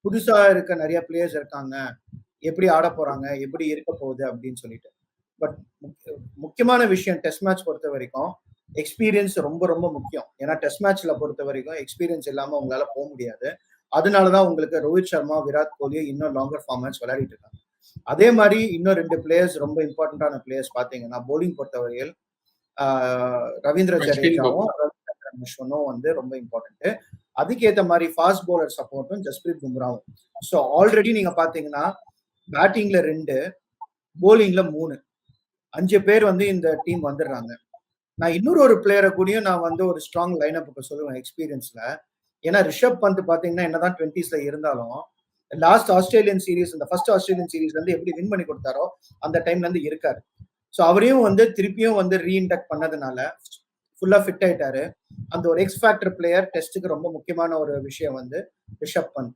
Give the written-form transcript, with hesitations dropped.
புதுசா இருக்க நிறைய பிளேயர்ஸ் இருக்காங்க, எப்படி ஆட போறாங்க, எப்படி இருக்க போகுது அப்படின்னு சொல்லிட்டு. பட் முக்கியமான விஷயம் டெஸ்ட் மேட்ச் பொறுத்த வரைக்கும் எக்ஸ்பீரியன்ஸ் ரொம்ப ரொம்ப முக்கியம். ஏன்னா டெஸ்ட் மேட்ச்ல பொறுத்த வரைக்கும் எக்ஸ்பீரியன்ஸ் இல்லாம உங்களால போக முடியாது. அதனாலதான் உங்களுக்கு ரோஹித் சர்மா, விராட் கோலி இன்னும் லாங்கர் ஃபார்மேட்ஸ் விளையாடிட்டு இருக்காங்க. அதே மாதிரி இன்னும் 2 பிளேயர்ஸ் ரொம்ப இம்பார்ட்டன்டான பிளேயர்ஸ் பாத்தீங்கன்னா போலிங் பொறுத்தவரையில் ரவீந்திர ஜடேஜாவும் ரவிச்சந்திரன் அஸ்வினும் வந்து ரொம்ப இம்பார்ட்டன்ட். அதுக்கேற்ற மாதிரி ஃபாஸ்ட் பவுலர் சப்போர்ட்டும் ஜஸ்பிரீத் பும்ராவும். ஸோ ஆல்ரெடி நீங்க பாத்தீங்கன்னா பேட்டிங்ல 2, போலிங்ல 3, 5 பேர் வந்து இந்த டீம் வந்துடுறாங்க. நான் இன்னொரு பிளேயரை கூடயும் நான் வந்து ஒரு ஸ்ட்ராங் லைன் அப் சொல்லுவேன் எக்ஸ்பீரியன்ஸ்ல. ஏன்னா ரிஷப் பந்த் பாத்தீங்கன்னா என்னதான் 20ஸ்ல இருந்தாலும் லாஸ்ட் ஆஸ்திரேலியன் சீரீஸ், இந்த ஃபர்ஸ்ட் ஆஸ்திரேலியன் சீரீஸ் வந்து எப்படி வின் பண்ணி கொடுத்தாரோ அந்த டைம்ல இருந்து இருக்காரு. ஸோ அவரையும் வந்து திருப்பியும் வந்து ரீஇன்டக்ட் பண்ணதுனால ஃபுல்லா ஃபிட் ஆயிட்டாரு. அந்த ஒரு எக்ஸ் ஃபேக்டர் பிளேயர் டெஸ்ட்டுக்கு ரொம்ப முக்கியமான ஒரு விஷயம் வந்து ரிஷப் பந்த்.